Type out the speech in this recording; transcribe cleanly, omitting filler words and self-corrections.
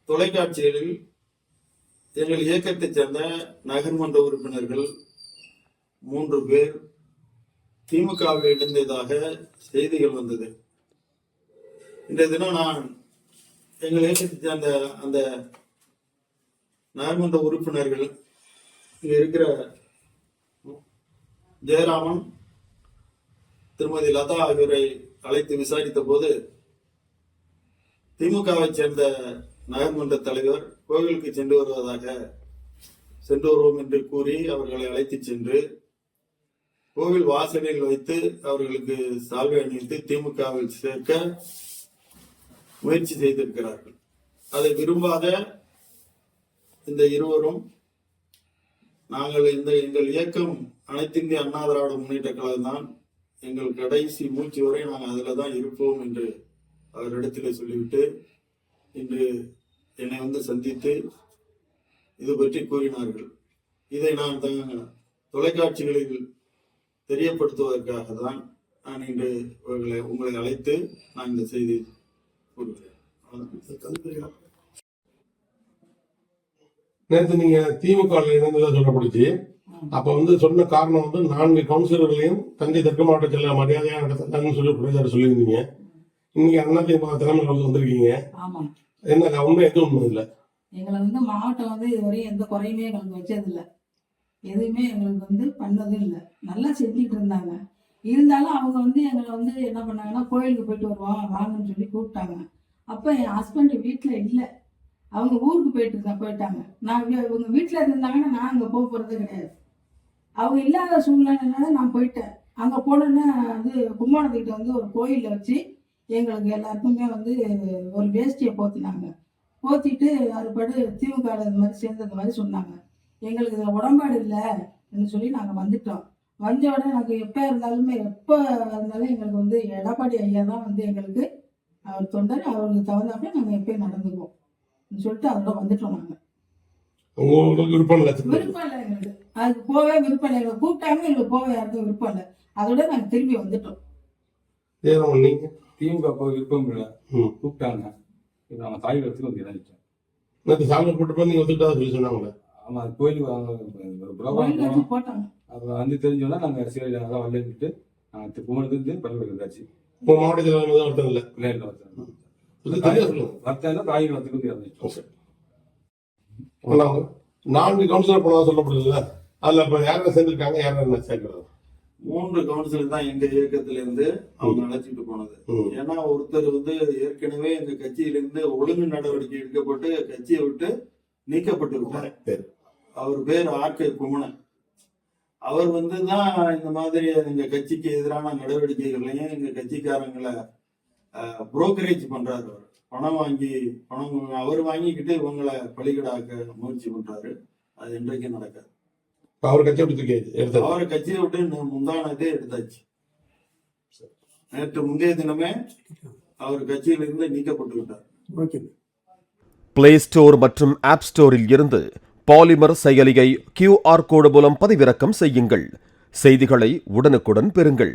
தொலைக்காட்சிகளில் எங்கள் இயக்கத்தைச் சேர்ந்த நகர்மன்ற உறுப்பினர்கள் 3 பேர் திமுகவில் இணைந்ததாக செய்திகள் வந்தது. இன்றைய தினம் நான் எங்கள் இயக்கத்தைச் சேர்ந்த அந்த நகர்மன்ற உறுப்பினர்கள் இங்க இருக்கிற ஜெயராமன், திருமதி லதா ஆகியோரை அழைத்து விசாரித்த போது திமுகவை சேர்ந்த நகர்மன்ற தலைவர் கோவிலுக்கு சென்று வருவோம் என்று கூறி அவர்களை அழைத்து சென்று கோவில் வாசலில் வைத்து அவர்களுக்கு சால்வை அணிவித்து திமுகவில் சேர்க்க முயற்சி செய்திருக்கிறார்கள். அதை விரும்பாத இந்த இருவரும் நாங்கள் எங்கள் இயக்கம் அனைத்து இந்திய அண்ணா திராவிட முன்னேற்ற கழகம் தான், எங்கள் கடைசி மூச்சு வரை நாங்கள் அதில் தான் இருப்போம் என்று அவரிடத்தில் சொல்லிவிட்டு இன்று என்னை சந்தித்து இது பற்றி கூறினார்கள். இதை நான் தொலைக்காட்சிகளில் தெரியப்படுத்துவதற்காக தான் நான் இன்று உங்களை அழைத்து நான் இந்த செய்தி கூறுகிறேன். நேற்று நீங்க திமுக இணைந்ததா சொல்லப்படுச்சு. அப்ப சொன்ன காரணம் 4 கவுன்சிலர்களையும் தஞ்சை தெற்கு மாவட்ட செல்ல மரியாதையா நடத்தாங்கன்னு சொல்லி சொல்லியிருந்தீங்க. இன்னைக்கு அதிமுக தலைமையில் வந்திருக்கீங்க. என்ன உண்மை? எதுவும் உண்மை இல்லை. எங்களை மாவட்டம் இதுவரையும் எந்த குறையுமே எங்களுக்கு வச்சது இல்லை. எதுவுமே எங்களுக்கு பண்ணதும் இல்லை. நல்லா செஞ்சுட்டு இருந்தாங்க. இருந்தாலும் அவங்க எங்களை என்ன பண்ணாங்கன்னா, கோயிலுக்கு போயிட்டு வருவோம் வாங்கன்னு சொல்லி கூப்பிட்டாங்க. அப்போ என் ஹஸ்பண்ட் வீட்டில் இல்லை, அவங்க ஊருக்கு போயிட்டாங்க. நான் இவங்க வீட்டில் இருந்தாங்கன்னா நான் அங்கே போகிறது கிடையாது. அவங்க இல்லாத சூழ்நிலைனால நான் போயிட்டேன். அங்கே போனோன்னா கும்போணத்துக்கிட்ட ஒரு கோயிலில் வச்சு எங்களுக்கு எல்லாருக்குமே ஒரு வேஷ்டியை போத்தினாங்க. போத்திட்டு அதுபடி திமுக இது மாதிரி சேர்ந்தது மாதிரி சொன்னாங்க. எங்களுக்கு இதில் உடன்பாடு இல்லைன்னு சொல்லி நாங்கள் வந்துட்டோம். வந்த உடனே நாங்கள் எப்போ இருந்தாலும் எங்களுக்கு எடப்பாடி ஐயா தான் எங்களுக்கு அவர் தொண்டர், அவருக்கு தகுந்தாப்பே நாங்கள் எப்பயும் நடந்துக்குவோம் சொல்லிட்டு அதோட வந்துட்டோம். நாங்கள் விருப்பம் இல்லை எங்களுக்கு, அதுக்கு போவே விருப்பம் இல்லை. எங்களை கூப்பிட்டாங்க, எங்களுக்கு போக யாருக்கும் விருப்பம் இல்லை. அதோட நாங்கள் திரும்பி வந்துட்டோம். திமுக போக விருப்பம் இல்லை, கூப்பிட்டாங்க. நாங்கள் தாய் இடத்துக்கு இறங்கிட்டோம். சொன்னாங்க. ஆமா, கோயிலுக்கு போட்டாங்க. அது தெரிஞ்சோன்னா நாங்கள் சரி நல்லா வரலன்ட்டு நாங்கள் கும்பலுக்கு பரவாயில்ல இருந்தாச்சு. மாவட்டத்தில் இல்லை தாய் இடத்துக்கு இறங்கிட்டோம். 4 கவுன்சிலர் போனதா சொல்லப்படுதுல்ல, அதுல இப்ப யாரும் சேர்ந்திருக்காங்க, யாரும் சேர்க்கிறது? 3 கவுன்சிலர் தான் எங்க இயக்கத்துல இருந்து அவங்க அழைச்சிட்டு போனது. ஏன்னா ஒருத்தர் ஏற்கனவே எங்க கட்சியிலிருந்து ஒழுங்கு நடவடிக்கை எடுக்கப்பட்டு கட்சியை விட்டு நீக்கப்பட்டு விட்டார். அவர் பேர் ஆர்கே குமணன். அவர் தான் இந்த மாதிரி எங்க கட்சிக்கு எதிரான நடவடிக்கைகளையும் எங்க கட்சிக்காரங்களை புரோக்கரேஜ் பண்றாரு. பணம் அவர் வாங்கிக்கிட்டு இவங்களை பலிகடாக்க முயற்சி பண்றாரு. அது இன்றைக்கு நடக்காது. அவர் கட்சியை விட்டு அவரை கட்சியை விட்டு முந்தானதே எடுத்தாச்சு. நேற்று முந்தைய தினமே அவர் கட்சியிலிருந்து நீக்கப்பட்டு விட்டார். பிளே ஸ்டோர் மற்றும் ஆப் ஸ்டோரில் இருந்து பாலிமர் செயலியை QR கோடு மூலம் பதிவிறக்கம் செய்யுங்கள். செய்திகளை உடனுக்குடன் பெறுங்கள்.